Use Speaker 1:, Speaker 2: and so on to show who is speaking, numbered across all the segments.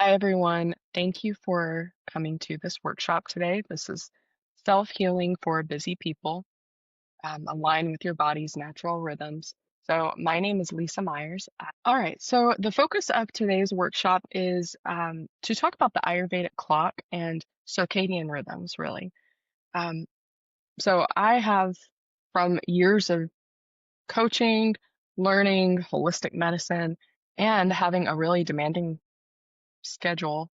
Speaker 1: Hi, everyone. Thank you for coming to this workshop today. This is self-healing for busy people, align with your body's natural rhythms. So my name is Lisa Myers. All right, so the focus of today's workshop is to talk about the Ayurvedic clock and circadian rhythms, really. Um, so I have, from years of coaching, learning holistic medicine, and having a really demanding schedule.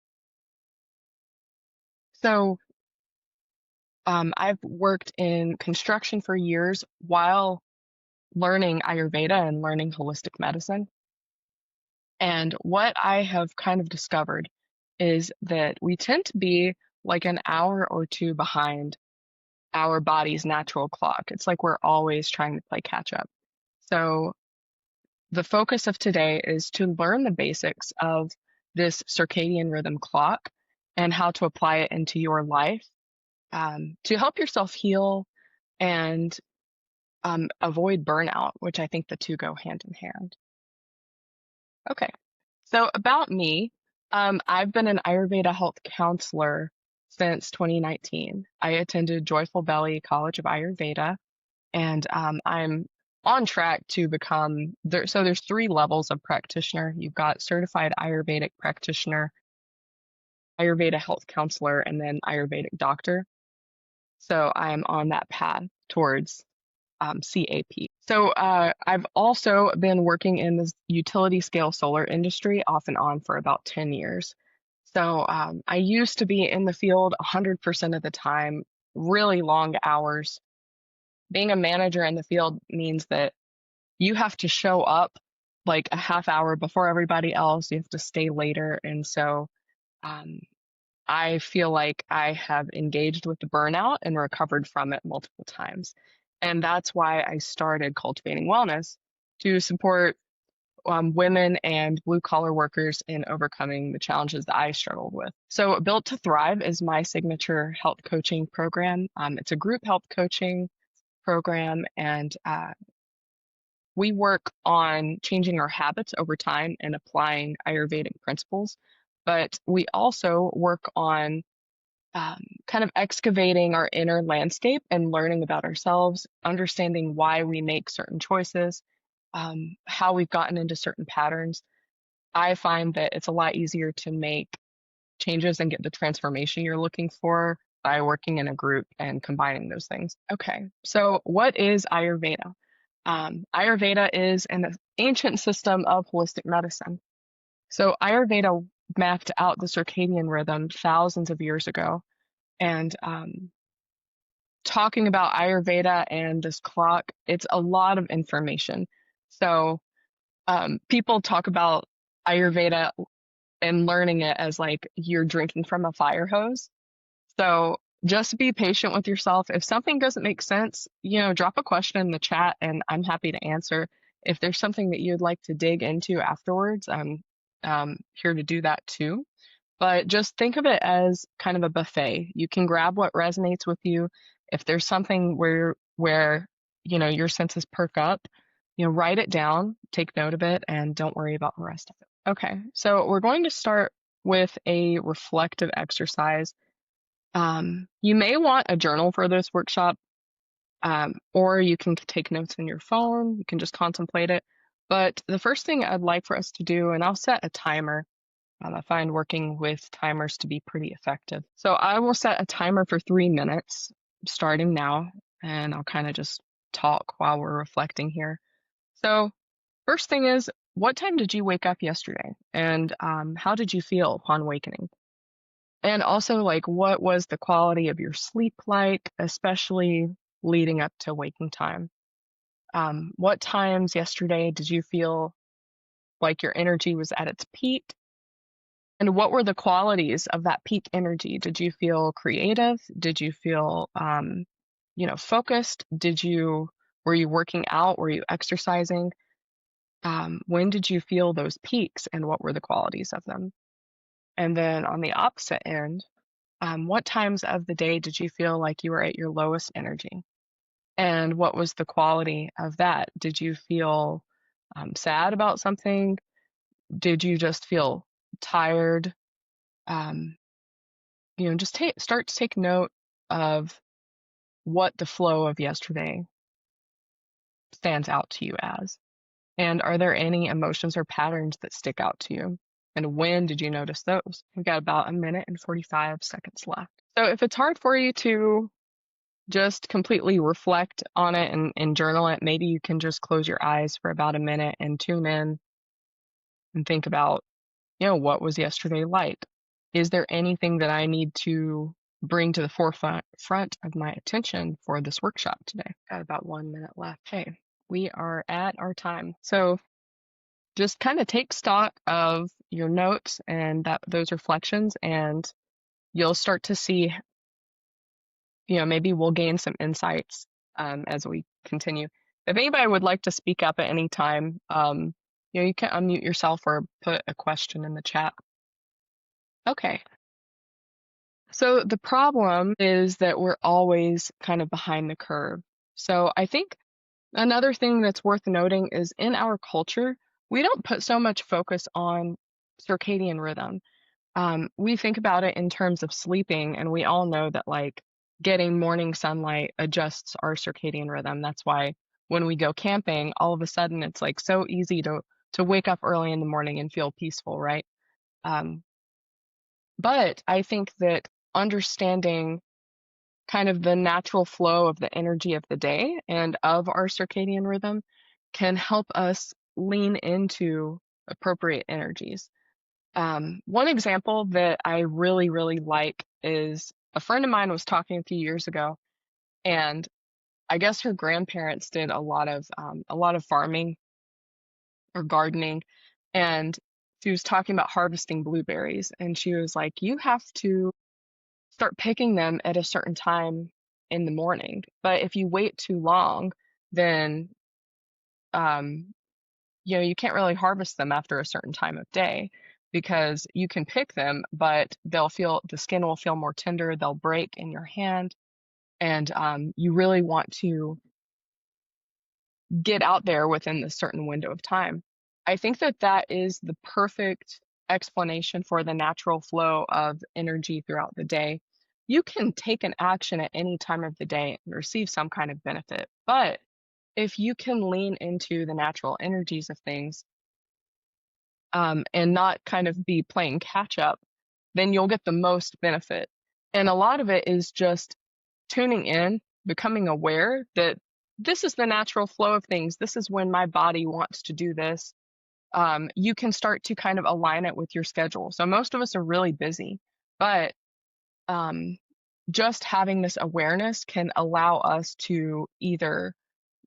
Speaker 1: So I've worked in construction for years while learning Ayurveda and learning holistic medicine. And what I have kind of discovered is that we tend to be like an hour or two behind our body's natural clock. It's like we're always trying to play catch up. So the focus of today is to learn the basics of this circadian rhythm clock and how to apply it into your life to help yourself heal and avoid burnout, which I think the two go hand in hand. Okay, so about me, I've been an Ayurveda health counselor since 2019. I attended Joyful Belly College of Ayurveda, and I'm on track to become there. So there's three levels of practitioner. You've got certified Ayurvedic practitioner, Ayurveda health counselor, and then Ayurvedic doctor. So I'm on that path towards CAP. So I've also been working in the utility scale solar industry off and on for about 10 years. So I used to be in the field 100% of the time, really long hours. Being a manager in the field means that you have to show up like a half hour before everybody else. You have to stay later. And so um, I feel like I have engaged with the burnout and recovered from it multiple times. And that's why I started Cultivating Wellness to support women and blue collar workers in overcoming the challenges that I struggled with. So, Built to Thrive is my signature health coaching program. It's a group health coaching program, and we work on changing our habits over time and applying Ayurvedic principles. But we also work on kind of excavating our inner landscape and learning about ourselves, understanding why we make certain choices, how we've gotten into certain patterns. I find that it's a lot easier to make changes and get the transformation you're looking for by working in a group and combining those things. Okay, so what is Ayurveda? Ayurveda is an ancient system of holistic medicine. So Ayurveda mapped out the circadian rhythm thousands of years ago. And talking about Ayurveda and this clock, it's a lot of information. So people talk about Ayurveda and learning it as like you're drinking from a fire hose. So just be patient with yourself. If something doesn't make sense, drop a question in the chat and I'm happy to answer. If there's something that you'd like to dig into afterwards, I'm here to do that too. But just think of it as kind of a buffet. You can grab what resonates with you. If there's something where your senses perk up, write it down, take note of it, and don't worry about the rest of it. Okay, so we're going to start with a reflective exercise. You may want a journal for this workshop, or you can take notes in your phone. You can just contemplate it. But the first thing I'd like for us to do, and I'll set a timer. I find working with timers to be pretty effective. So I will set a timer for 3 minutes starting now, and I'll kind of just talk while we're reflecting here. So first thing is, what time did you wake up yesterday? And how did you feel upon awakening? And also, like, what was the quality of your sleep like, especially leading up to waking time? What times yesterday did you feel like your energy was at its peak? And what were the qualities of that peak energy? Did you feel creative? Did you feel, focused? Were you working out? Were you exercising? When did you feel those peaks and what were the qualities of them? And then on the opposite end, what times of the day did you feel like you were at your lowest energy? And what was the quality of that? Did you feel sad about something? Did you just feel tired? um, just start to take note of what the flow of yesterday stands out to you as. And are there any emotions or patterns that stick out to you? And when did you notice those? We've got about a minute and 45 seconds left. So if it's hard for you to just completely reflect on it and journal it, maybe you can just close your eyes for about a minute and tune in and think about, what was yesterday like? Is there anything that I need to bring to the forefront of my attention for this workshop today? Got about 1 minute left. Okay, we are at our time. So just kind of take stock of your notes and those reflections, and you'll start to see, maybe we'll gain some insights as we continue. If anybody would like to speak up at any time, you can unmute yourself or put a question in the chat. Okay. So the problem is that we're always kind of behind the curve. So I think another thing that's worth noting is in our culture, we don't put so much focus on circadian rhythm. We think about it in terms of sleeping, and we all know that like getting morning sunlight adjusts our circadian rhythm. That's why when we go camping, all of a sudden it's like so easy to wake up early in the morning and feel peaceful, right? Um, but I think that understanding kind of the natural flow of the energy of the day and of our circadian rhythm can help us lean into appropriate energies. One example that I really, really like is a friend of mine was talking a few years ago, and I guess her grandparents did a lot of farming or gardening, and she was talking about harvesting blueberries, and she was like, "You have to start picking them at a certain time in the morning, but if you wait too long, then um, you can't really harvest them after a certain time of day because you can pick them, but the skin will feel more tender, they'll break in your hand, and you really want to get out there within the certain window of time." I think that is the perfect explanation for the natural flow of energy throughout the day. You can take an action at any time of the day and receive some kind of benefit, but if you can lean into the natural energies of things, and not kind of be playing catch up, then you'll get the most benefit. And a lot of it is just tuning in, becoming aware that this is the natural flow of things. This is when my body wants to do this. You can start to kind of align it with your schedule. So most of us are really busy, but um, just having this awareness can allow us to either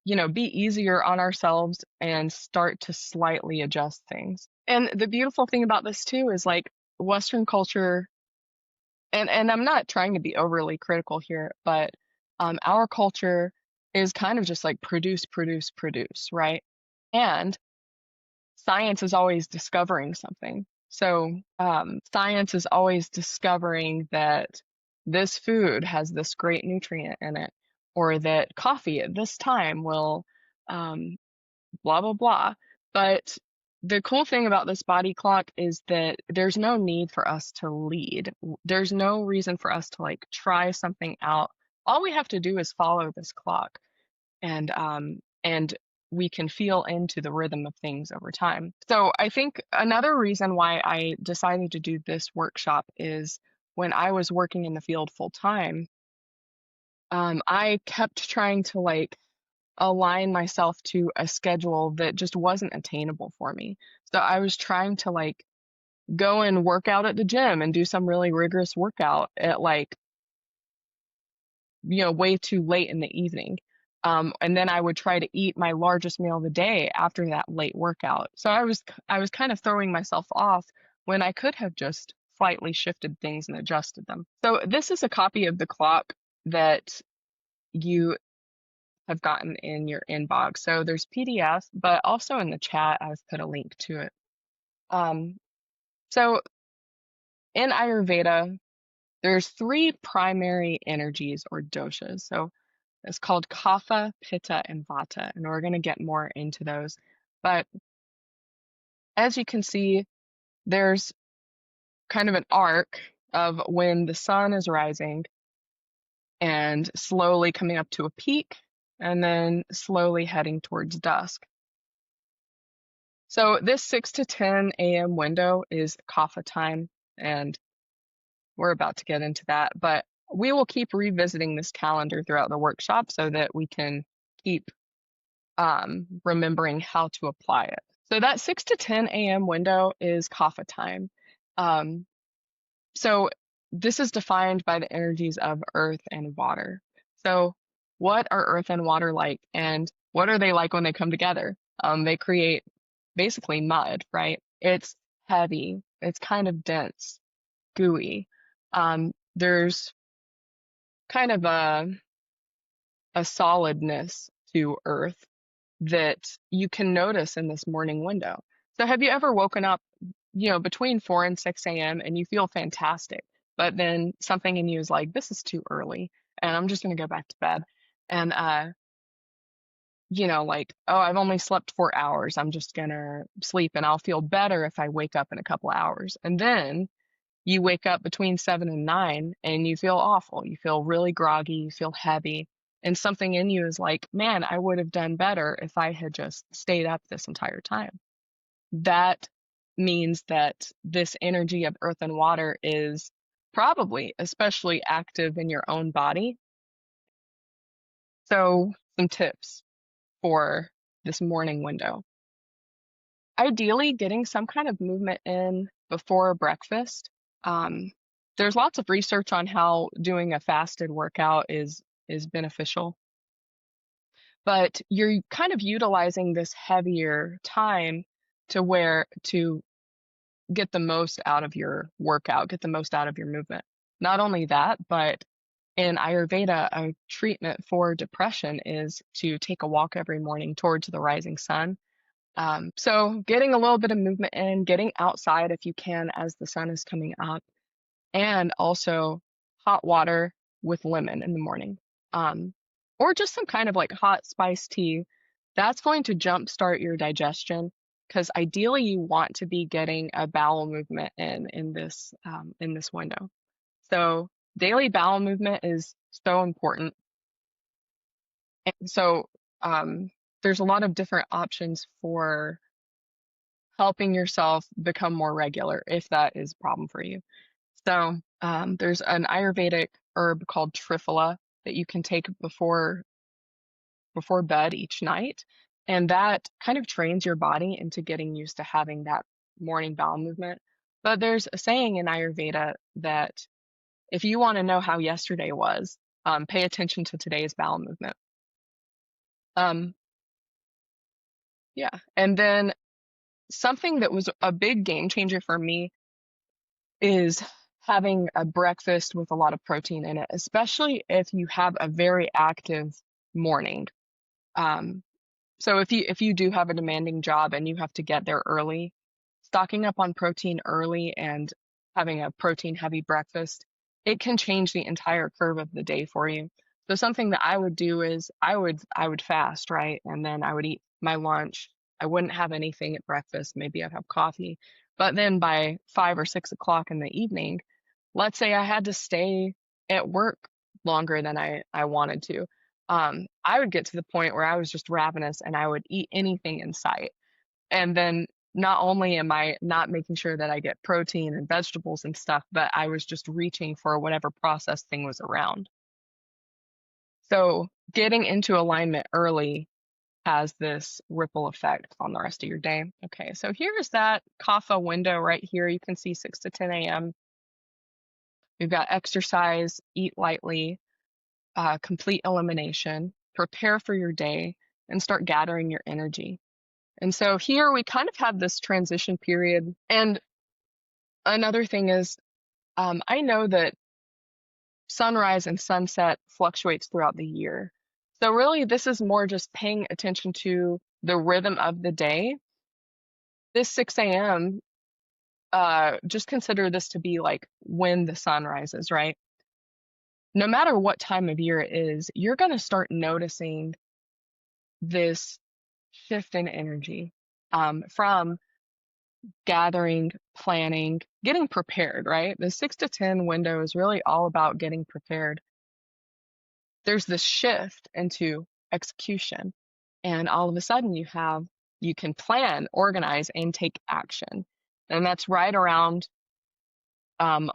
Speaker 1: be easier on ourselves and start to slightly adjust things. And the beautiful thing about this too is like Western culture, and I'm not trying to be overly critical here, but our culture is kind of just like produce, produce, produce, right? And science is always discovering something. So science is always discovering that this food has this great nutrient in it, or that coffee at this time will um, blah, blah, blah. But the cool thing about this body clock is that there's no need for us to lead. There's no reason for us to like try something out. All we have to do is follow this clock, and we can feel into the rhythm of things over time. So I think another reason why I decided to do this workshop is when I was working in the field full time, I kept trying to like align myself to a schedule that just wasn't attainable for me. So I was trying to like go and work out at the gym and do some really rigorous workout at like, way too late in the evening. And then I would try to eat my largest meal of the day after that late workout. So I was kind of throwing myself off when I could have just slightly shifted things and adjusted them. So this is a copy of the clock that you have gotten in your inbox. So there's PDF, but also in the chat, I've put a link to it. So in Ayurveda, there's three primary energies or doshas. So it's called Kapha, Pitta, and Vata, and we're going to get more into those. But as you can see, there's kind of an arc of when the sun is rising and slowly coming up to a peak and then slowly heading towards dusk. So this 6 to 10 a.m. window is Kapha time, and we're about to get into that, but we will keep revisiting this calendar throughout the workshop so that we can keep remembering how to apply it. So that 6 to 10 a.m. window is Kapha time. So this is defined by the energies of earth and water. So what are earth and water like, and what are they like when they come together? They create basically mud, right? It's heavy, it's kind of dense, gooey. There's kind of a solidness to earth that you can notice in this morning window. So have you ever woken up, between 4 and 6 a.m. and you feel fantastic, but then something in you is like, this is too early and I'm just going to go back to bed. And, like, oh, I've only slept 4 hours. I'm just going to sleep and I'll feel better if I wake up in a couple hours. And then you wake up between 7 and 9 and you feel awful. You feel really groggy, you feel heavy. And something in you is like, man, I would have done better if I had just stayed up this entire time. That means that this energy of earth and water is probably especially active in your own body. So, some tips for this morning window. Ideally, getting some kind of movement in before breakfast. There's lots of research on how doing a fasted workout is beneficial, but you're kind of utilizing this heavier time to get the most out of your workout, get the most out of your movement. Not only that, but in Ayurveda, a treatment for depression is to take a walk every morning towards the rising sun. So getting a little bit of movement in, getting outside if you can as the sun is coming up, and also hot water with lemon in the morning. Or just some kind of like hot spiced tea. That's going to jumpstart your digestion because ideally you want to be getting a bowel movement in this window. So daily bowel movement is so important. And so there's a lot of different options for helping yourself become more regular if that is a problem for you. So there's an Ayurvedic herb called Triphala that you can take before bed each night, and that kind of trains your body into getting used to having that morning bowel movement. But there's a saying in Ayurveda that if you want to know how yesterday was, pay attention to today's bowel movement. Yeah, and then something that was a big game changer for me is having a breakfast with a lot of protein in it, especially if you have a very active morning. So if you do have a demanding job and you have to get there early, stocking up on protein early and having a protein heavy breakfast, it can change the entire curve of the day for you. So something that I would do is I would fast, right? And then I would eat my lunch. I wouldn't have anything at breakfast. Maybe I'd have coffee. But then by 5 or 6 o'clock in the evening, let's say I had to stay at work longer than I wanted to. I would get to the point where I was just ravenous and I would eat anything in sight. And then not only am I not making sure that I get protein and vegetables and stuff, but I was just reaching for whatever processed thing was around. So getting into alignment early has this ripple effect on the rest of your day. Okay, so here's that Kapha window right here. You can see 6 to 10 a.m. We've got exercise, eat lightly, complete elimination, prepare for your day, and start gathering your energy. And so here we kind of have this transition period. And another thing is, I know that sunrise and sunset fluctuates throughout the year. So really, this is more just paying attention to the rhythm of the day. This 6 a.m., just consider this to be like when the sun rises, right? No matter what time of year it is, you're going to start noticing this shift in energy from gathering, planning, getting prepared, right? The 6 to 10 window is really all about getting prepared. There's this shift into execution, and all of a sudden you can plan, organize, and take action. And that's right around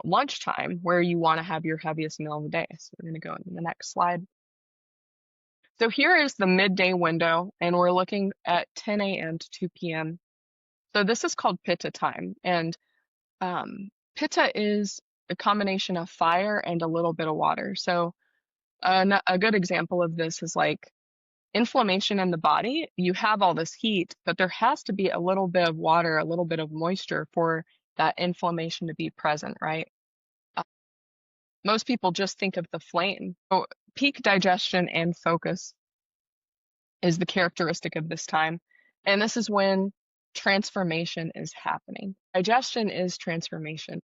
Speaker 1: lunchtime, where you want to have your heaviest meal of the day. So we're going to go into the next slide. So here is the midday window, and we're looking at 10 a.m. to 2 p.m. So this is called Pitta time, and Pitta is a combination of fire and a little bit of water. So a good example of this is like inflammation in the body. You have all this heat, but there has to be a little bit of water, a little bit of moisture for that inflammation to be present, right? Most people just think of the flame. So peak digestion and focus is the characteristic of this time. And this is when transformation is happening. Digestion is transformation.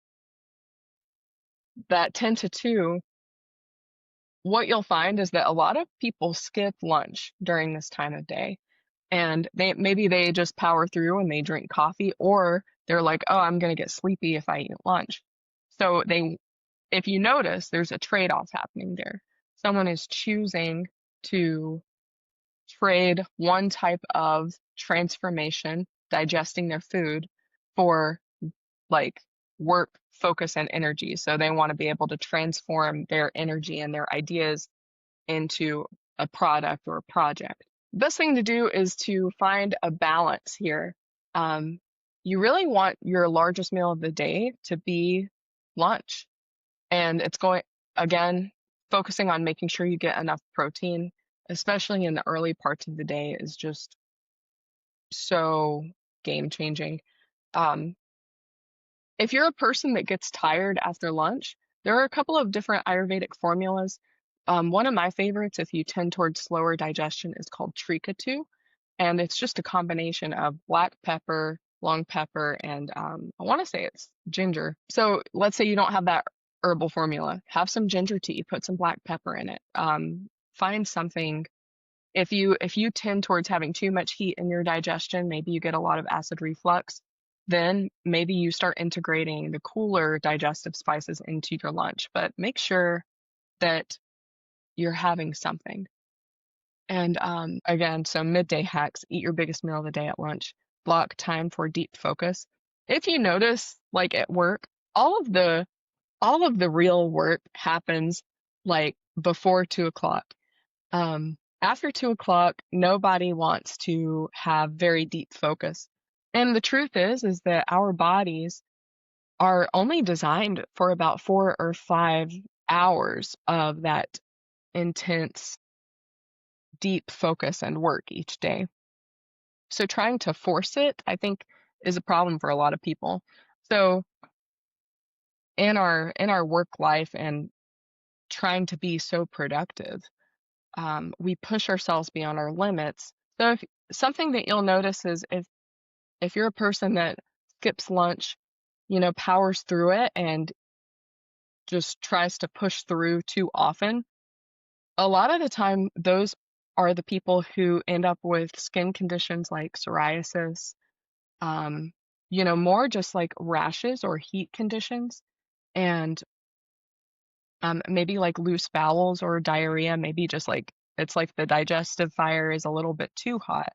Speaker 1: That 10 to 2, what you'll find is that a lot of people skip lunch during this time of day. And maybe they just power through and they drink coffee, or they're like, oh, I'm going to get sleepy if I eat lunch. So if you notice, there's a trade-off happening there. Someone is choosing to trade one type of transformation, digesting their food, for like work, focus, and energy. So they want to be able to transform their energy and their ideas into a product or a project. Best thing to do is to find a balance here. You really want your largest meal of the day to be lunch. And it's again, focusing on making sure you get enough protein, especially in the early parts of the day, is just so game changing. If you're a person that gets tired after lunch, there are a couple of different Ayurvedic formulas. One of my favorites, if you tend towards slower digestion, is called Trikatu, and it's just a combination of black pepper, long pepper, and I want to say it's ginger. So let's say you don't have that herbal formula. Have some ginger tea, put some black pepper in it. Find something. If you tend towards having too much heat in your digestion, maybe you get a lot of acid reflux, then maybe you start integrating the cooler digestive spices into your lunch. But make sure that you're having something. And again, so midday hacks: eat your biggest meal of the day at lunch. Block time for deep focus. If you notice, like at work, all of the real work happens like before 2 o'clock. After 2 o'clock, nobody wants to have very deep focus. And the truth is that our bodies are only designed for about 4 or 5 hours of that intense, deep focus and work each day. So trying to force it, I think, is a problem for a lot of people. So in our work life and trying to be so productive, we push ourselves beyond our limits. So if something that you'll notice is if you're a person that skips lunch, powers through it and just tries to push through too often, a lot of the time those are the people who end up with skin conditions like psoriasis, more just like rashes or heat conditions, and maybe like loose bowels or diarrhea, maybe just like it's like the digestive fire is a little bit too hot.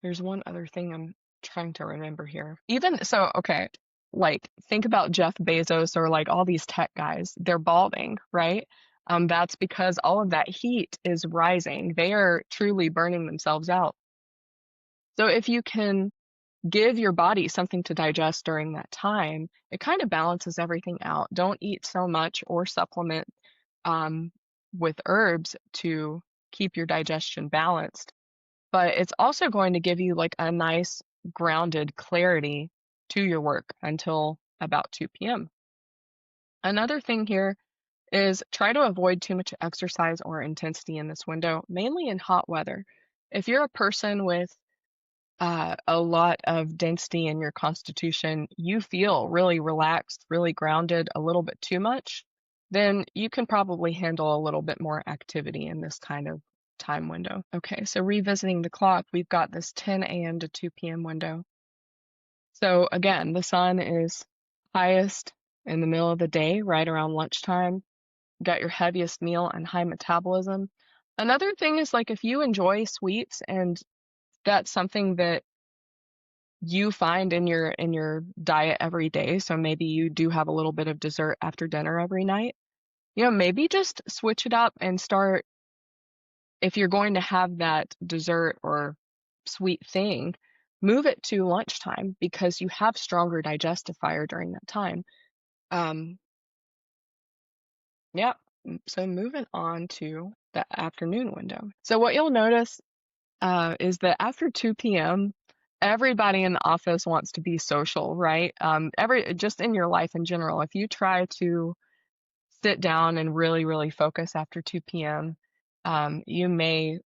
Speaker 1: There's one other thing I'm trying to remember here. Okay, like think about Jeff Bezos or like all these tech guys. They're balding, right? That's because all of that heat is rising. They are truly burning themselves out. So if you can give your body something to digest during that time, it kind of balances everything out. Don't eat so much or supplement with herbs to keep your digestion balanced. But it's also going to give you like a nice grounded clarity to your work until about 2 p.m. Another thing here is try to avoid too much exercise or intensity in this window, mainly in hot weather. If you're a person with a lot of density in your constitution, you feel really relaxed, really grounded, a little bit too much, then you can probably handle a little bit more activity in this kind of time window. Okay, so revisiting the clock, we've got this 10 a.m. to 2 p.m. window. So again, the sun is highest in the middle of the day, right around lunchtime. You got your heaviest meal and high metabolism. Another thing is like if you enjoy sweets and that's something that you find in your diet every day, so maybe you do have a little bit of dessert after dinner every night, maybe just switch it up and start, if you're going to have that dessert or sweet thing, move it to lunchtime because you have stronger digestive fire during that time. Um, yeah. So moving on to the afternoon window. So what you'll notice is that after 2 p.m., everybody in the office wants to be social, right? Just in your life in general, if you try to sit down and really, really focus after 2 p.m., you're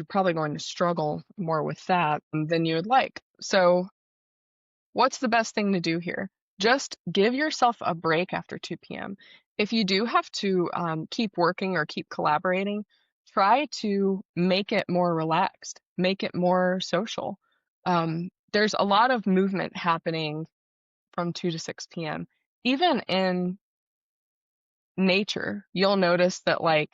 Speaker 1: probably going to struggle more with that than you would like. So what's the best thing to do here? Just give yourself a break after 2 p.m. If you do have to keep working or keep collaborating, try to make it more relaxed, make it more social. There's a lot of movement happening from 2 to 6 p.m. Even in nature, you'll notice that like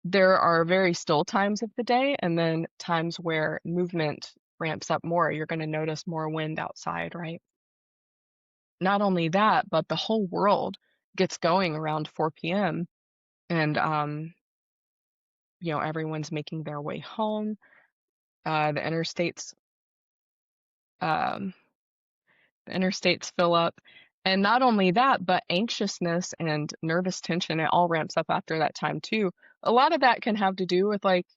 Speaker 1: there are very still times of the day and then times where movement ramps up more. You're going to notice more wind outside, right? Not only that, but the whole world gets going around 4 p.m. and everyone's making their way home. The um, interstates fill up. And not only that, but anxiousness and nervous tension, it all ramps up after that time too. A lot of that can have to do with like,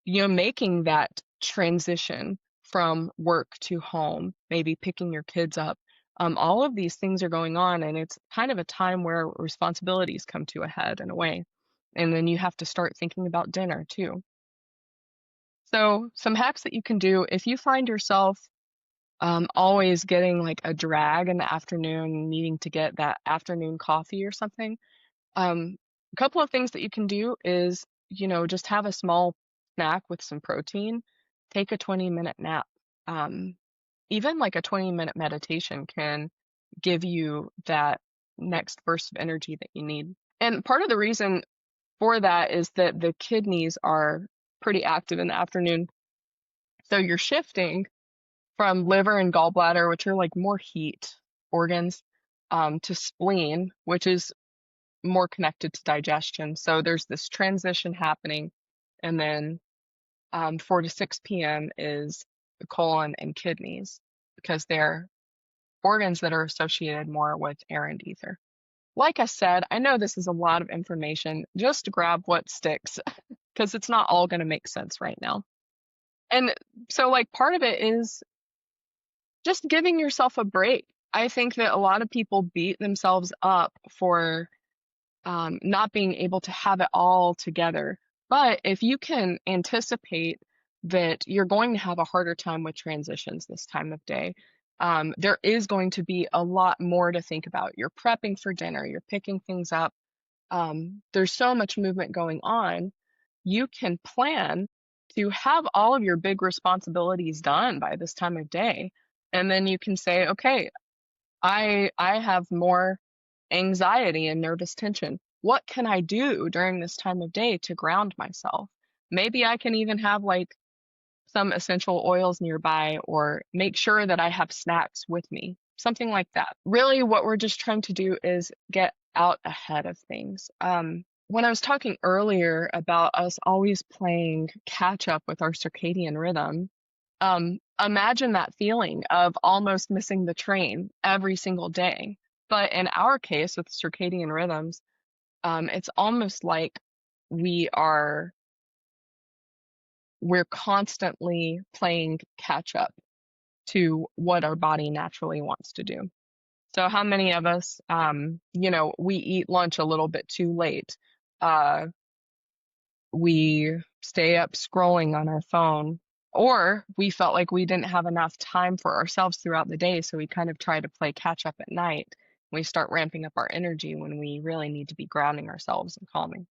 Speaker 1: making that transition from work to home, maybe picking your kids up. All of these things are going on, and it's kind of a time where responsibilities come to a head in a way. And then you have to start thinking about dinner too. So, some hacks that you can do if you find yourself always getting like a drag in the afternoon, needing to get that afternoon coffee or something. A couple of things that you can do is, just have a small snack with some protein, take a 20-minute nap. Um, Even like a 20-minute meditation can give you that next burst of energy that you need. And part of the reason for that is that the kidneys are pretty active in the afternoon. So you're shifting from liver and gallbladder, which are like more heat organs, to spleen, which is more connected to digestion. So there's this transition happening. And then 4 to 6 p.m. is the colon and kidneys because they're organs that are associated more with air and ether. Like I said, I know this is a lot of information. Just grab what sticks because it's not all going to make sense right now. And so, like, part of it is just giving yourself a break. I think that a lot of people beat themselves up for not being able to have it all together. But if you can anticipate that you're going to have a harder time with transitions this time of day, there is going to be a lot more to think about. You're prepping for dinner, you're picking things up. There's so much movement going on. You can plan to have all of your big responsibilities done by this time of day. And then you can say, okay, I have more anxiety and nervous tension. What can I do during this time of day to ground myself? Maybe I can even have like some essential oils nearby or make sure that I have snacks with me, something like that. Really, what we're just trying to do is get out ahead of things. When I was talking earlier about us always playing catch up with our circadian rhythm, imagine that feeling of almost missing the train every single day. But in our case, with circadian rhythms, it's almost like we are we're constantly playing catch up to what our body naturally wants to do. So how many of us, we eat lunch a little bit too late? Uh, we stay up scrolling on our phone, or we felt like we didn't have enough time for ourselves throughout the day, so we kind of try to play catch up at night. We start ramping up our energy when we really need to be grounding ourselves and calming.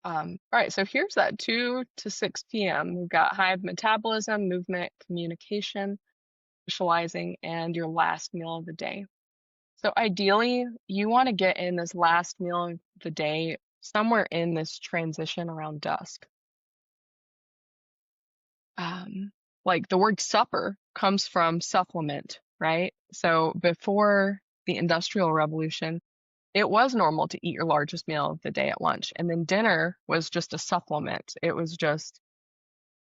Speaker 1: All right, so here's that 2 to 6 p.m. We've got high metabolism, movement, communication, socializing, and your last meal of the day. So ideally, you want to get in this last meal of the day somewhere in this transition around dusk. Um, like the word supper comes from supplement, right? So before the Industrial Revolution, it was normal to eat your largest meal of the day at lunch, and then dinner was just a supplement. It was just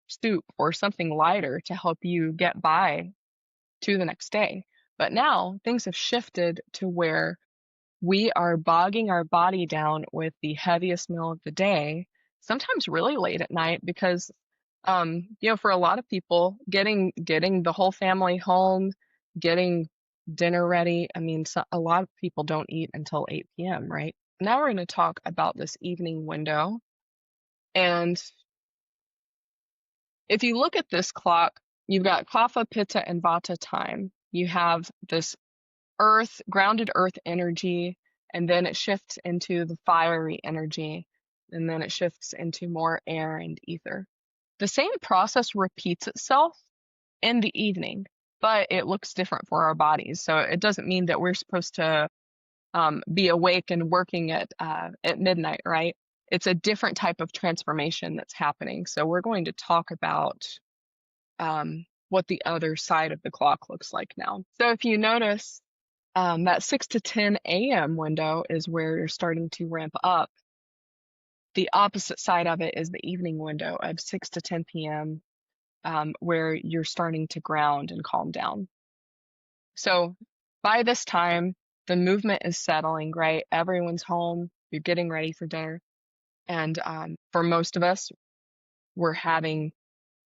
Speaker 1: soup or something lighter to help you get by to the next day. But now things have shifted to where we are bogging our body down with the heaviest meal of the day, sometimes really late at night because for a lot of people, getting the whole family home, getting dinner ready, I mean, a lot of people don't eat until 8 p.m., right? Now we're going to talk about this evening window. And if you look at this clock, you've got Kapha, Pitta, and Vata time. You have this grounded earth energy, and then it shifts into the fiery energy, and then it shifts into more air and ether. The same process repeats itself in the evening, but it looks different for our bodies. So it doesn't mean that we're supposed to be awake and working at midnight, right? It's a different type of transformation that's happening. So we're going to talk about what the other side of the clock looks like now. So if you notice, that 6 to 10 a.m. window is where you're starting to ramp up. The opposite side of it is the evening window of 6 to 10 p.m., where you're starting to ground and calm down. So by this time, the movement is settling, right? Everyone's home, you're getting ready for dinner. And for most of us, we're having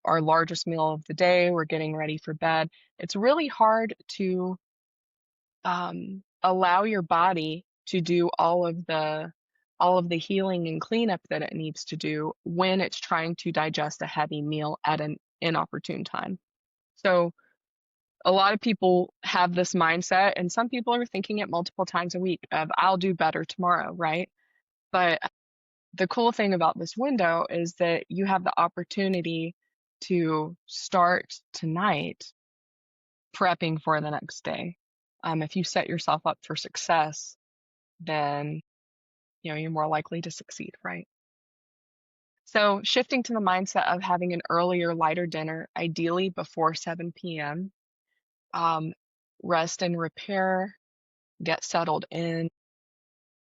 Speaker 1: our largest meal of the day, we're getting ready for bed. It's really hard to allow your body to do all of the healing and cleanup that it needs to do when it's trying to digest a heavy meal at an inopportune time. So a lot of people have this mindset, and some people are thinking it multiple times a week of I'll do better tomorrow, right? But the cool thing about this window is that you have the opportunity to start tonight prepping for the next day. If you set yourself up for success, then you're more likely to succeed, right? So shifting to the mindset of having an earlier, lighter dinner, ideally before 7 p.m., rest and repair, get settled in.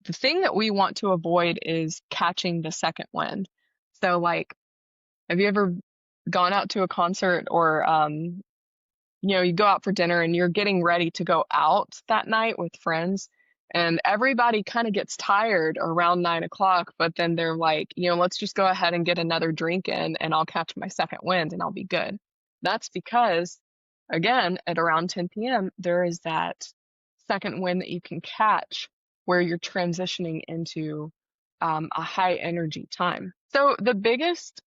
Speaker 1: The thing that we want to avoid is catching the second wind. So like, have you ever gone out to a concert or you go out for dinner and you're getting ready to go out that night with friends, and everybody kind of gets tired around 9 o'clock, but then they're like, let's just go ahead and get another drink in and I'll catch my second wind and I'll be good. That's because, again, at around 10 p.m., there is that second wind that you can catch where you're transitioning into a high energy time. So the biggest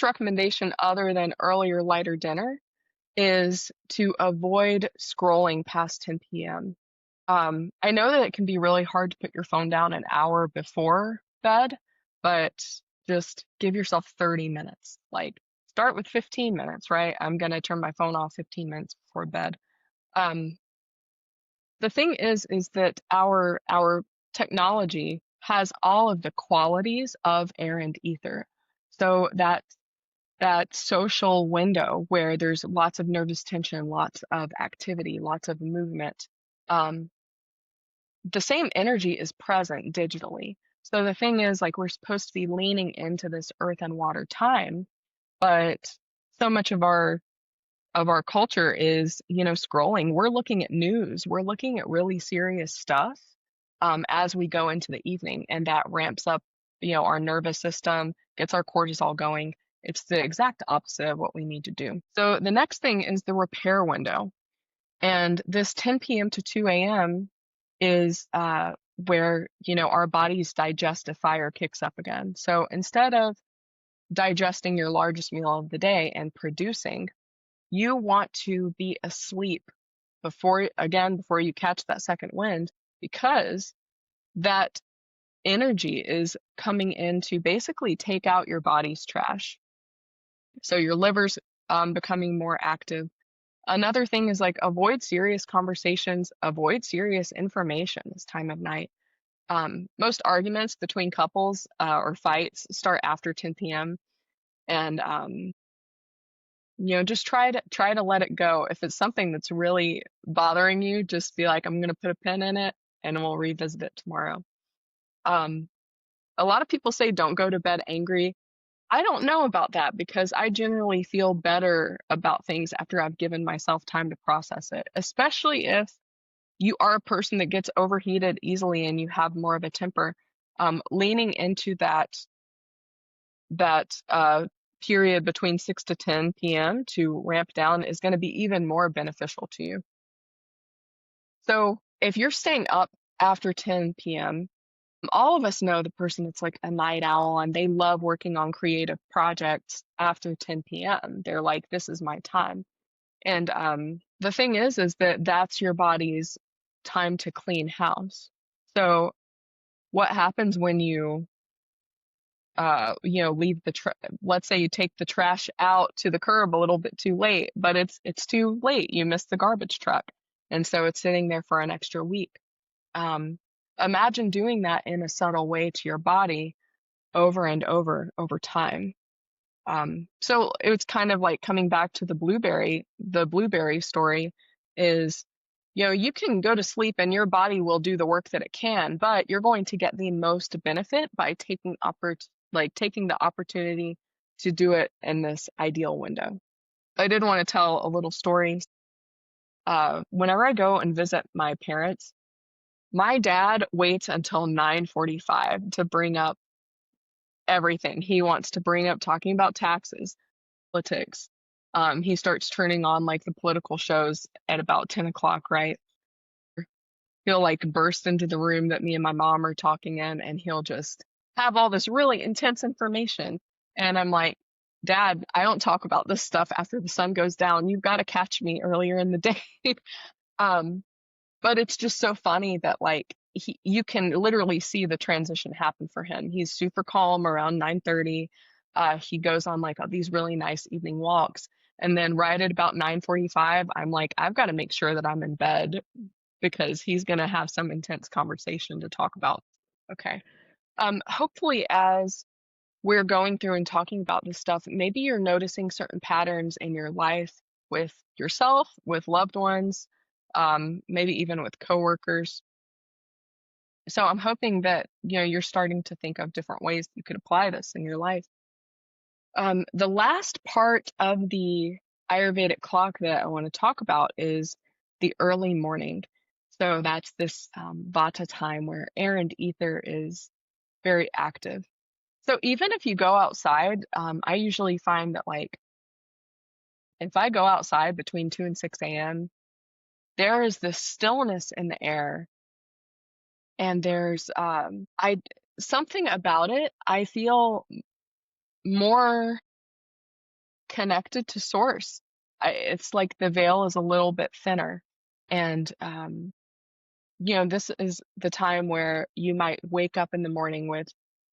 Speaker 1: recommendation other than earlier, lighter dinner is to avoid scrolling past 10 p.m. I know that it can be really hard to put your phone down an hour before bed, but just give yourself 30 minutes. Like start with 15 minutes, right? I'm going to turn my phone off 15 minutes before bed. The thing is that our technology has all of the qualities of air and ether. So that social window where there's lots of nervous tension, lots of activity, lots of movement, the same energy is present digitally. So the thing is, like, we're supposed to be leaning into this earth and water time, but so much of our culture is, scrolling. We're looking at news. We're looking at really serious stuff as we go into the evening, and that ramps up, our nervous system, gets our cortisol going. It's the exact opposite of what we need to do. So the next thing is the repair window. And this 10 p.m. to 2 a.m. is where, our body's digestive fire kicks up again. So instead of digesting your largest meal of the day and producing, you want to be asleep before you catch that second wind, because that energy is coming in to basically take out your body's trash. So your liver's becoming more active. Another thing is like avoid serious conversations, avoid serious information this time of night. Most arguments between couples or fights start after 10 p.m. and just try to let it go. If it's something that's really bothering you, just be like, I'm gonna put a pin in it and we'll revisit it tomorrow. Um, a lot of people say don't go to bed angry. I don't know about that because I generally feel better about things after I've given myself time to process it, especially if you are a person that gets overheated easily and you have more of a temper. Leaning into that period between 6 to 10 p.m. to ramp down is going to be even more beneficial to you. So if you're staying up after 10 p.m., all of us know the person that's like a night owl and they love working on creative projects after 10 p.m. They're like, this is my time. And the thing is that that's your body's time to clean house. So what happens when you leave let's say you take the trash out to the curb a little bit too late, but it's too late. You missed the garbage truck. And so it's sitting there for an extra week. Imagine doing that in a subtle way to your body over and over time. So it's kind of like coming back to the blueberry story is, you can go to sleep and your body will do the work that it can, but you're going to get the most benefit by taking the opportunity to do it in this ideal window. I did want to tell a little story. Whenever I go and visit my parents, my dad waits until 9:45 to bring up everything. He wants to bring up talking about taxes, politics. He starts turning on like the political shows at about 10 o'clock, right? He'll like burst into the room that me and my mom are talking in, and he'll just have all this really intense information. And I'm like, Dad, I don't talk about this stuff after the sun goes down. You've got to catch me earlier in the day. um, but it's just so funny that like you can literally see the transition happen for him. He's super calm around 9:30. He goes on like these really nice evening walks. And then right at about 9:45, I'm like, I've got to make sure that I'm in bed because he's going to have some intense conversation to talk about. Okay. Hopefully, as we're going through and talking about this stuff, maybe you're noticing certain patterns in your life with yourself, with loved ones, maybe even with coworkers. So I'm hoping that you're starting to think of different ways you could apply this in your life. The last part of the Ayurvedic clock that I want to talk about is the early morning. So that's this Vata time where air and ether is very active. So even if you go outside, I usually find that like if I go outside between 2 and 6 a.m., there is this stillness in the air, and there's I something about it. I feel more connected to source. It's like the veil is a little bit thinner, and this is the time where you might wake up in the morning with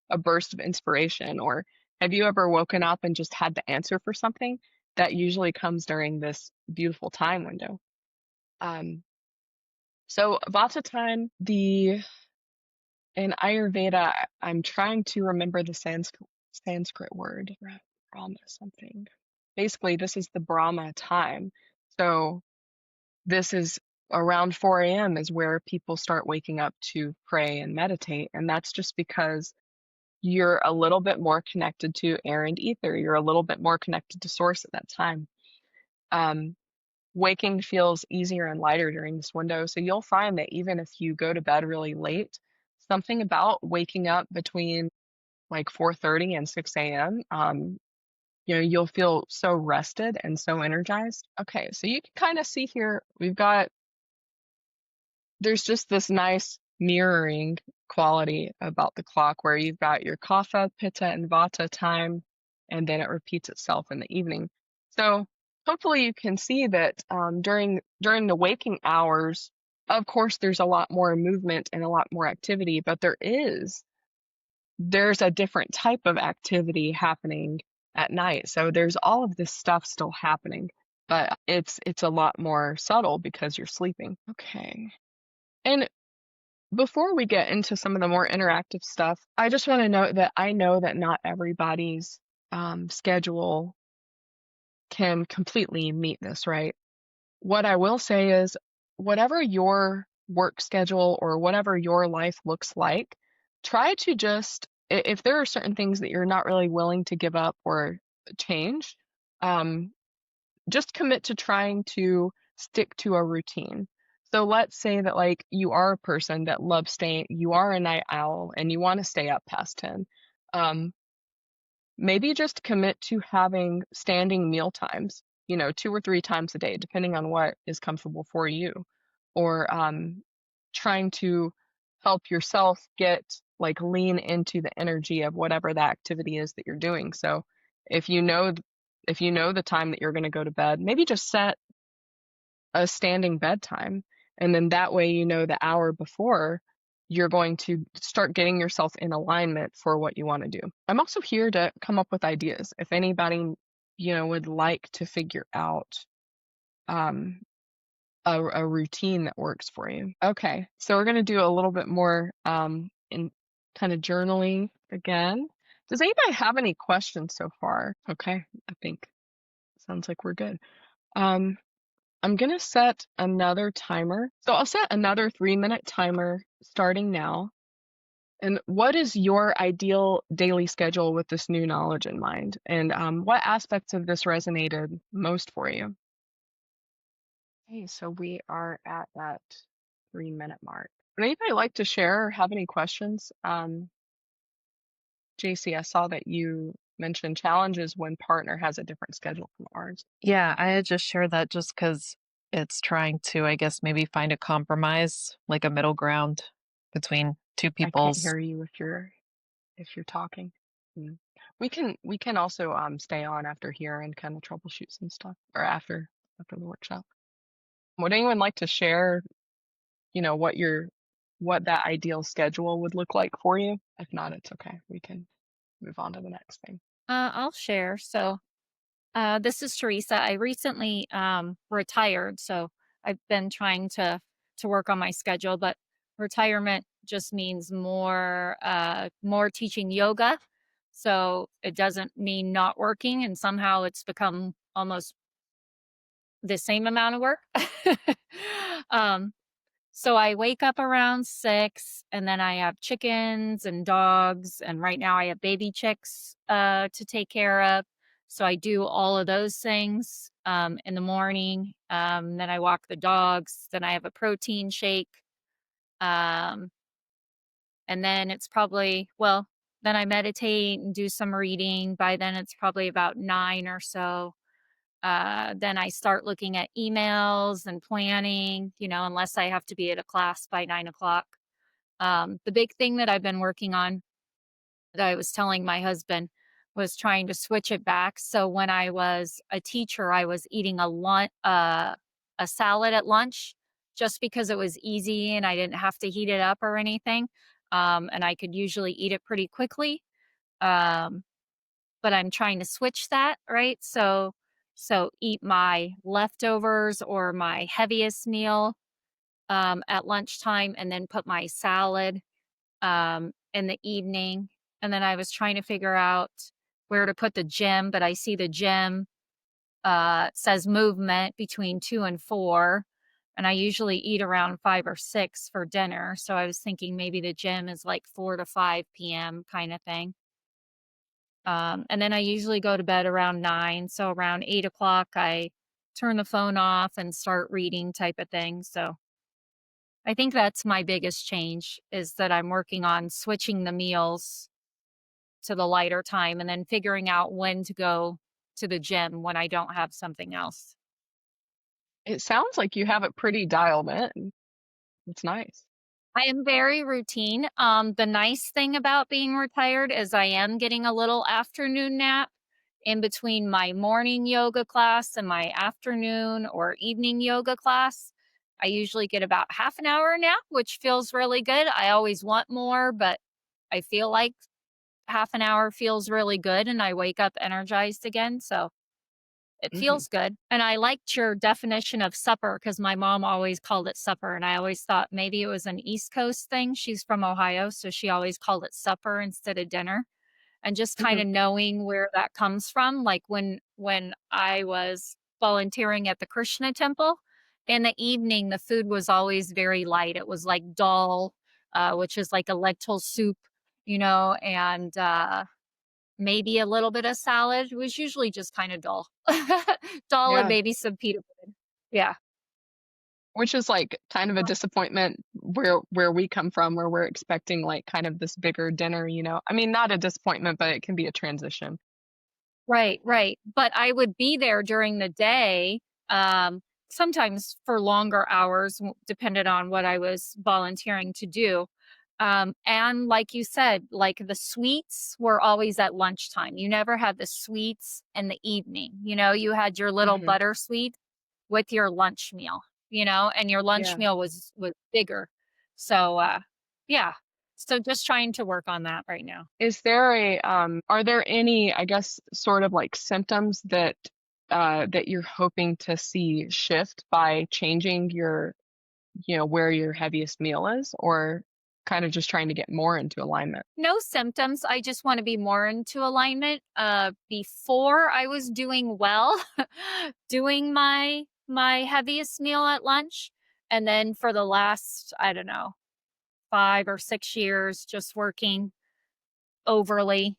Speaker 1: a burst of inspiration. Or have you ever woken up and just had the answer for something? That usually comes during this beautiful time window. So Vata time, in Ayurveda, I'm trying to remember the Sanskrit word, Brahma something. Basically, this is the Brahma time. So this is around 4 a.m. is where people start waking up to pray and meditate. And that's just because you're a little bit more connected to air and ether. You're a little bit more connected to source at that time. Waking feels easier and lighter during this window. So you'll find that even if you go to bed really late, something about waking up between like 4:30 and 6 a.m., you'll feel so rested and so energized. Okay, so you can kind of see here, there's just this nice mirroring quality about the clock where you've got your Kapha, Pitta, and Vata time, and then it repeats itself in the evening. So hopefully you can see that during the waking hours, of course, there's a lot more movement and a lot more activity, but there is there's a different type of activity happening at night. So there's all of this stuff still happening, but it's a lot more subtle because you're sleeping. Okay. And before we get into some of the more interactive stuff, I just want to note that I know that not everybody's schedule can completely meet this, right? What I will say is, whatever your work schedule or whatever your life looks like, try to just, if there are certain things that you're not really willing to give up or change, um, just commit to trying to stick to a routine. So let's say that like you are a person that loves staying, you are a night owl and you want to stay up past 10. Um, Maybe just commit to having standing meal times, 2 or 3 times a day, depending on what is comfortable for you. Or trying to help yourself get like lean into the energy of whatever that activity is that you're doing. So if you know if you know the time that you're going to go to bed, maybe just set a standing bedtime. And then that way, the hour before you're going to start getting yourself in alignment for what you want to do. I'm also here to come up with ideas. If anybody, would like to figure out um, a routine that works for you. Okay, so we're going to do a little bit more in kind of journaling again. Does anybody have any questions so far? Okay, I think sounds like we're good. I'm gonna set another timer. So I'll set another 3-minute timer starting now. And what is your ideal daily schedule with this new knowledge in mind? And what aspects of this resonated most for you? Okay, so we are at that 3-minute mark. Would anybody like to share or have any questions? JC, I saw that you mentioned challenges when partner has a different schedule from ours.
Speaker 2: Yeah, I had just shared that just because it's trying to, I guess, maybe find a compromise, like a middle ground between two
Speaker 1: I can't
Speaker 2: people's.
Speaker 1: hear you if you're talking. Mm. We can also stay on after here and kind of troubleshoot some stuff or after the workshop. Would anyone like to share, what that ideal schedule would look like for you? If not, it's okay. We can move on to the next thing.
Speaker 3: I'll share. This is Teresa. I recently retired, so I've been trying to work on my schedule, but retirement just means more teaching yoga. So it doesn't mean not working, and somehow it's become almost the same amount of work. um, so I wake up around 6 and then I have chickens and dogs. And right now I have baby chicks to take care of. So I do all of those things in the morning. Then I walk the dogs. Then I have a protein shake. Um, and then it's probably, well, then I meditate and do some reading. By then it's probably about 9 or so. Then I start looking at emails and planning, unless I have to be at a class by 9 o'clock. The big thing that I've been working on that I was telling my husband was trying to switch it back. So when I was a teacher, I was eating a salad at lunch just because it was easy and I didn't have to heat it up or anything. And I could usually eat it pretty quickly. Um, but I'm trying to switch that, right? So eat my leftovers or my heaviest meal at lunchtime and then put my salad in the evening. And then I was trying to figure out where to put the gym, but I see the gym says movement between 2 and 4. And I usually eat around 5 or 6 for dinner. So I was thinking maybe the gym is like 4 to 5 p.m. kind of thing. And then I usually go to bed around 9. So around 8 o'clock, I turn the phone off and start reading type of thing. So I think that's my biggest change is that I'm working on switching the meals to the lighter time and then figuring out when to go to the gym when I don't have something else.
Speaker 1: It sounds like you have it pretty dialed in. It's nice.
Speaker 3: I am very routine. The nice thing about being retired is I am getting a little afternoon nap in between my morning yoga class and my afternoon or evening yoga class. I usually get about half an hour nap, which feels really good. I always want more, but I feel like half an hour feels really good and I wake up energized again. So it
Speaker 1: Mhm.
Speaker 3: feels good. And I liked your definition of supper because my mom always called it supper. And I always thought maybe it was an East Coast thing. She's from Ohio. So she always called it supper instead of dinner. And just kind
Speaker 1: Mhm.
Speaker 3: of knowing where that comes from. Like when I was volunteering at the Krishna temple, in the evening, the food was always very light. It was like dal, which is like a lentil soup, and maybe a little bit of salad. It was usually just kind of dull. Dull and
Speaker 1: Yeah.
Speaker 3: maybe some pita bread. Yeah.
Speaker 1: Which is, like, kind of a disappointment where we come from, where we're expecting, like, kind of this bigger dinner, you know? I mean, not a disappointment, but it can be a transition.
Speaker 3: Right, right. But I would be there during the day, um, sometimes for longer hours, depended on what I was volunteering to do. And like you said, like the sweets were always at lunchtime. You never had the sweets in the evening. You had your little
Speaker 1: Mhm.
Speaker 3: butter sweet with your lunch meal, and your lunch
Speaker 1: Yeah.
Speaker 3: meal was bigger. So yeah. So just trying to work on that right now.
Speaker 1: Is there are there any, I guess, sort of like symptoms that you're hoping to see shift by changing where your heaviest meal is, or kind of just trying to get more into alignment?
Speaker 3: No symptoms. I just want to be more into alignment. Before I was doing well, doing my heaviest meal at lunch, and then for the last, I don't know, 5 or 6 years, just working overly,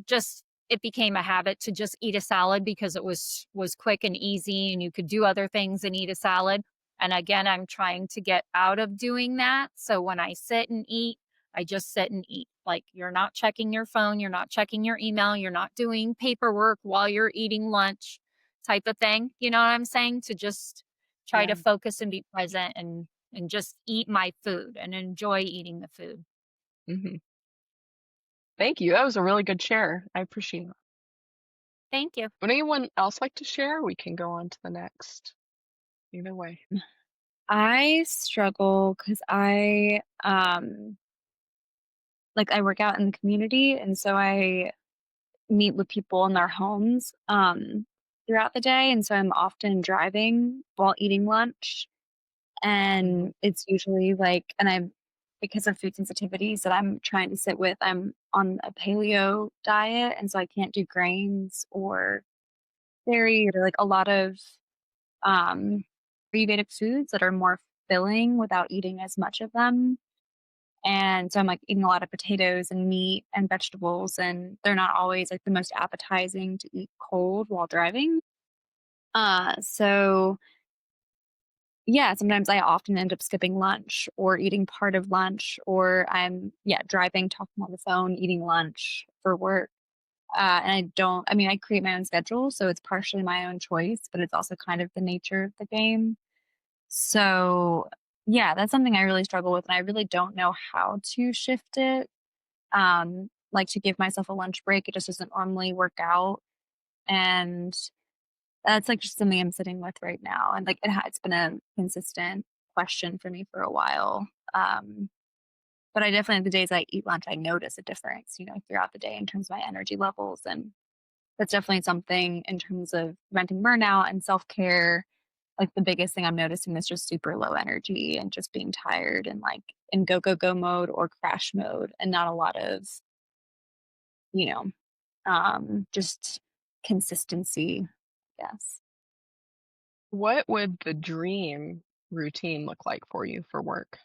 Speaker 3: just it became a habit to just eat a salad because it was quick and easy and you could do other things and eat a salad. And again, I'm trying to get out of doing that. So when I sit and eat, I just sit and eat. Like you're not checking your phone, you're not checking your email, you're not doing paperwork while you're eating lunch type of thing. You know what I'm saying? To just try to
Speaker 1: Yeah.
Speaker 3: focus and be present and just eat my food and enjoy eating the food.
Speaker 1: Mhm. Thank you. That was a really good share. I appreciate it.
Speaker 3: Thank you.
Speaker 1: Would anyone else like to share? We can go on to the next. Either way.
Speaker 4: I struggle because I work out in the community, and so I meet with people in their homes, throughout the day, and so I'm often driving while eating lunch,
Speaker 1: Mhm.
Speaker 4: and it's usually because of food sensitivities that I'm trying to sit with, I'm on a paleo diet, and so I can't do grains or dairy or, like, a lot of, um, Ayurvedic foods that are more filling without eating as much of them. And so I'm like eating a lot of potatoes and meat and vegetables, and they're not always like the most appetizing to eat cold while driving. So yeah, sometimes I often end up skipping lunch or eating part of lunch, or I'm driving, talking on the phone, eating lunch for work. And I mean, I create my own schedule, so it's partially my own choice, but it's also kind of the nature of the game. So yeah, that's something I really struggle with, and I really don't know how to shift it. Like to give myself a lunch break. It just doesn't normally work out. And that's like just something I'm sitting with right now. And like it's been a consistent question for me for a while. Um, but I definitely, the days I eat lunch, I notice a difference, throughout the day in terms of my energy levels. And that's definitely something in terms of preventing burnout and self care. Like the biggest thing I'm noticing is just super low energy and just being tired and like in go, go, go mode or crash mode and not a lot of, you know, just consistency, yes.
Speaker 1: What would the dream routine look like for you for work?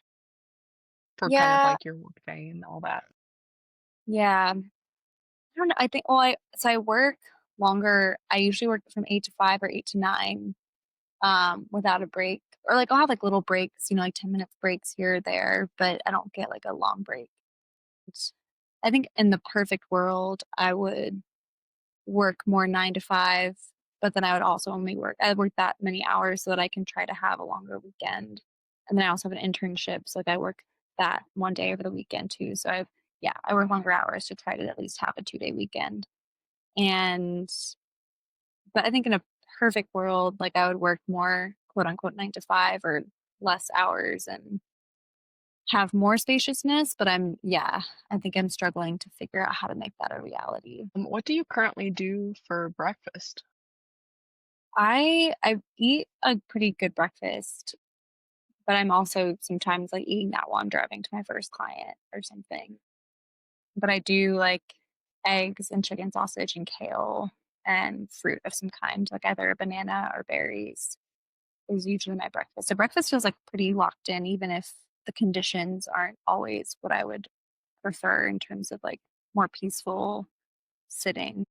Speaker 1: For kind of
Speaker 4: Yeah,
Speaker 1: like your work day and all that?
Speaker 4: yeah. I don't know. I think I work longer. I usually work from 8 to 5 or 8 to 9, without a break. Or like I'll have like little breaks, like 10-minute breaks here or there, but I don't get like a long break. It's, I think in the perfect world, I would work more 9 to 5, but then I work that many hours so that I can try to have a longer weekend. And then I also have an internship, so, like, I work that one day over the weekend too. So I work longer hours to try to at least have a 2-day weekend. And but I think in a perfect world, like, I would work more, quote, unquote, 9 to 5 or less hours, and have more spaciousness, but I think I'm struggling to figure out how to make that a reality.
Speaker 1: What do you currently do for breakfast?
Speaker 4: I eat a pretty good breakfast, but I'm also sometimes like eating that while I'm driving to my first client or something. But I do like eggs and chicken sausage and kale and fruit of some kind, like either a banana or berries is usually my breakfast. So breakfast feels like pretty locked in, even if the conditions aren't always what I would prefer in terms of like more peaceful sitting.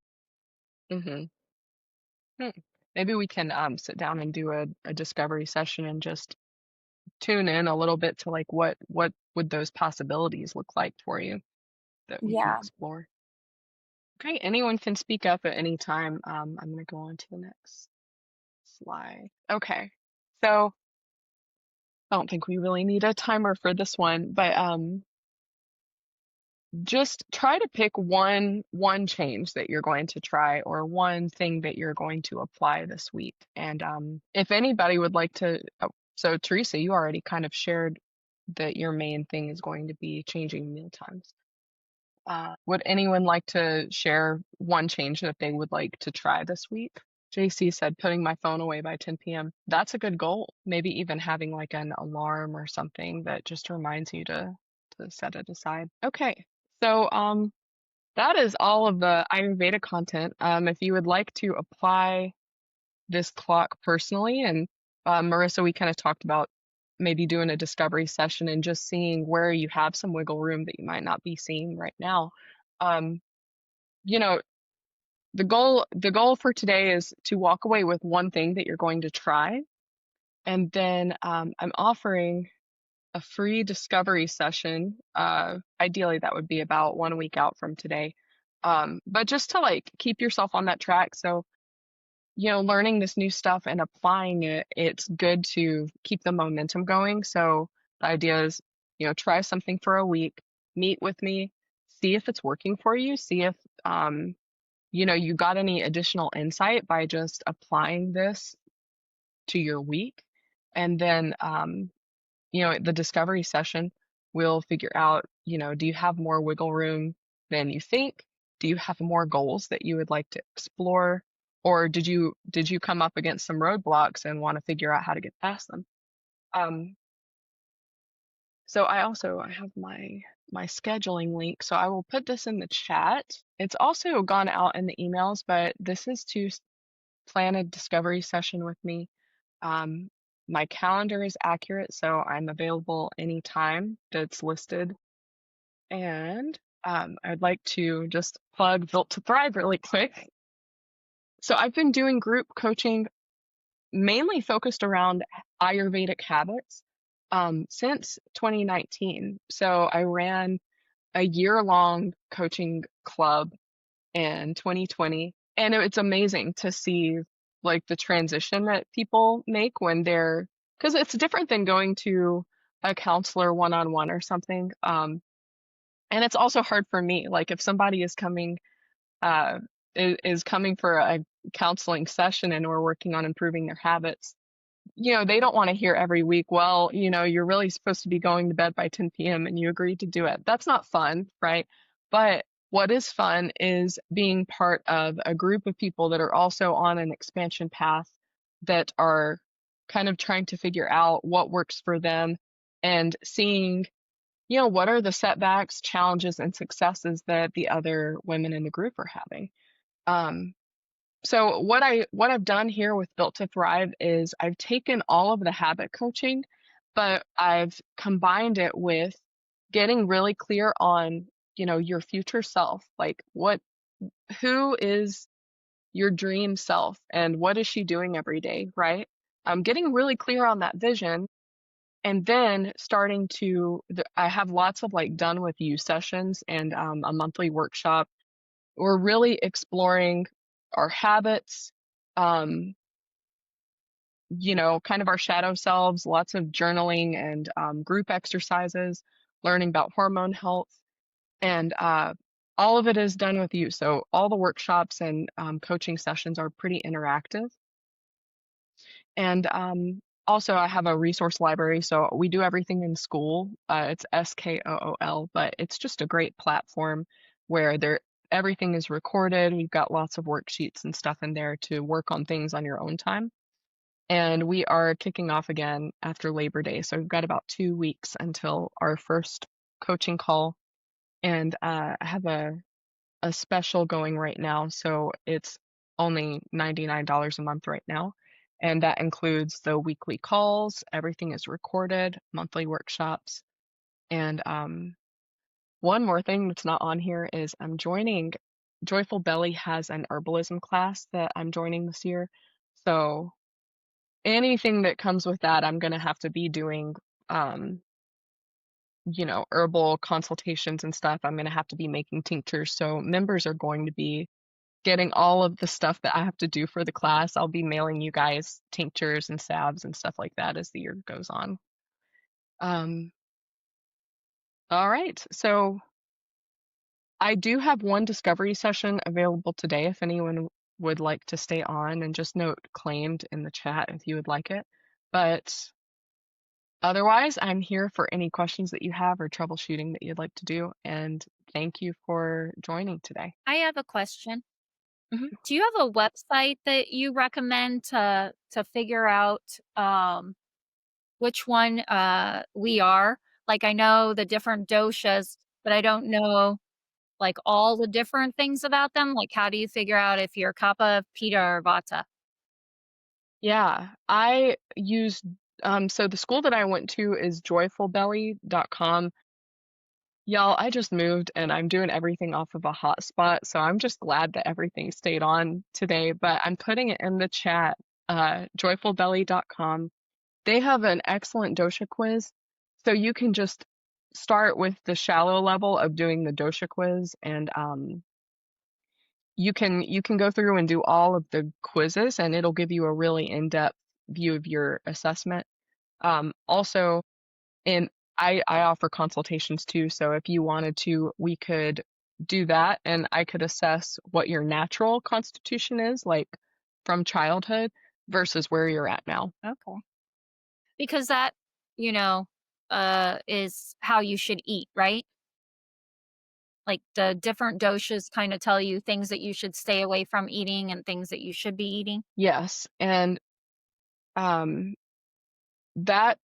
Speaker 1: Mm-hmm. Maybe we can sit down and do a discovery session and just tune in a little bit to like what would those possibilities look like for you that we can
Speaker 4: Yeah.
Speaker 1: explore. Okay, anyone can speak up at any time. I'm going to go on to the next slide. Okay, so I don't think we really need a timer for this one, but just try to pick one change that you're going to try or one thing that you're going to apply this week. And if anybody would like to, so Teresa, you already kind of shared that your main thing is going to be changing meal times. Would anyone like to share one change that they would like to try this week? JC said putting my phone away by 10 p.m. That's a good goal. Maybe even having like an alarm or something that just reminds you to set it aside. Okay. So that is all of the Ayurveda content. If you would like to apply this clock personally, and Marissa, we kind of talked about maybe doing a discovery session and just seeing where you have some wiggle room that you might not be seeing right now. Um, you know, the goal for today is to walk away with one thing that you're going to try, and then I'm offering a free discovery session. Ideally, that would be about 1 week out from today. But just to like keep yourself on that track. So, learning this new stuff and applying it, it's good to keep the momentum going. So the idea is, try something for a week, meet with me, see if it's working for you, see if, you got any additional insight by just applying this to your week. And then, the discovery session, we'll figure out, do you have more wiggle room than you think? Do you have more goals that you would like to explore? Or did you come up against some roadblocks and want to figure out how to get past them? So I have my scheduling link, so I will put this in the chat. It's also gone out in the emails, but this is to plan a discovery session with me. My calendar is accurate, so I'm available anytime that's listed. And I'd like to just plug Built to Thrive really quick. So I've been doing group coaching mainly focused around Ayurvedic habits since 2019. So I ran a year-long coaching club in 2020, and it's amazing to see like the transition that people make when because it's different than going to a counselor one-on-one or something. And it's also hard for me, like if somebody is coming uh is coming for a counseling session and we're working on improving their habits, they don't want to hear every week, well, you're really supposed to be going to bed by 10 p.m. and you agreed to do it. That's not fun, right? But what is fun is being part of a group of people that are also on an expansion path that are kind of trying to figure out what works for them and seeing, what are the setbacks, challenges, and successes that the other women in the group are having. So what I've done here with Built to Thrive is I've taken all of the habit coaching, but I've combined it with getting really clear on, your future self, like who is your dream self and what is she doing every day, right? Getting really clear on that vision, and then starting I have lots of like done with you sessions and a monthly workshop. We're really exploring our habits, um, kind of our shadow selves, lots of journaling and group exercises, learning about hormone health, and all of it is done with you. So all the workshops and coaching sessions are pretty interactive. And also, I have a resource library, so we do everything in school. It's SKOOL, but it's just a great platform where everything is recorded. We've got lots of worksheets and stuff in there to work on things on your own time. And we are kicking off again after Labor Day, so we've got about 2 weeks until our first coaching call. And I have a special going right now, so it's only $99 a month right now. And that includes the weekly calls, everything is recorded, monthly workshops. And one more thing that's not on here is I'm joining, Joyful Belly has an herbalism class that I'm joining this year. So anything that comes with that, I'm going to have to be doing, herbal consultations and stuff. I'm going to have to be making tinctures. So members are going to be getting all of the stuff that I have to do for the class. I'll be mailing you guys tinctures and salves and stuff like that as the year goes on. All right, so I do have one discovery session available today if anyone would like to stay on, and just note claimed in the chat if you would like it. But otherwise, I'm here for any questions that you have or troubleshooting that you'd like to do. And thank you for joining today.
Speaker 3: I have a question.
Speaker 1: Mhm.
Speaker 3: Do you have a website that you recommend to figure out which one we are? Like, I know the different doshas, but I don't know like all the different things about them. Like, how do you figure out if you're Kapha, Pitta, or Vata?
Speaker 1: Yeah, I use so the school that I went to is joyfulbelly.com. Y'all, I just moved and I'm doing everything off of a hotspot, so I'm just glad that everything stayed on today, but I'm putting it in the chat, joyfulbelly.com. They have an excellent dosha quiz, so you can just start with the shallow level of doing the dosha quiz, and you can go through and do all of the quizzes, and it'll give you a really in-depth view of your assessment. Also, and I offer consultations too, so if you wanted to, we could do that, and I could assess what your natural constitution is, like from childhood, versus where you're at now.
Speaker 3: Okay. Because that, you know, is how you should eat, right? Like the different doshas kind of tell you things that you should stay away from eating and things that you should be eating.
Speaker 1: Yes, and um, that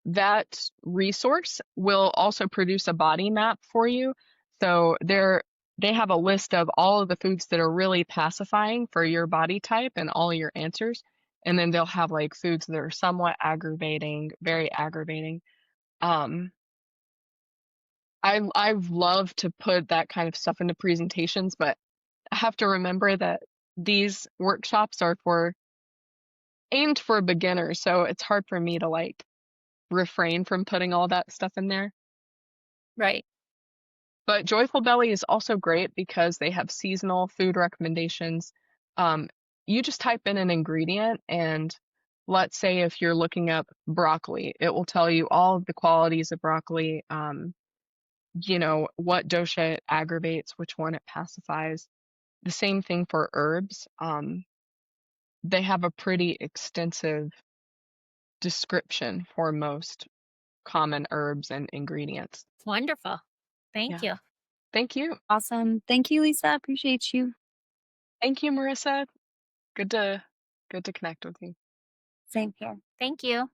Speaker 1: that resource will also produce a body map for you. So they have a list of all of the foods that are really pacifying for your body type and all your answers. And then they'll have like foods that are somewhat aggravating, very aggravating. Um, I've loved to put that kind of stuff into presentations, but I have to remember that these workshops are aimed for beginners, so it's hard for me to like refrain from putting all that stuff in there.
Speaker 3: Right.
Speaker 1: But Joyful Belly is also great because they have seasonal food recommendations. You just type in an ingredient, and let's say if you're looking up broccoli, it will tell you all of the qualities of broccoli, what dosha it aggravates, which one it pacifies. The same thing for herbs. They have a pretty extensive description for most common herbs and ingredients.
Speaker 3: Wonderful. Thank
Speaker 1: Yeah.
Speaker 3: you.
Speaker 1: Thank you.
Speaker 4: Awesome. Thank you, Lisa. Appreciate you.
Speaker 1: Thank you, Marissa. Good to connect with you.
Speaker 4: Same here.
Speaker 3: Thank you.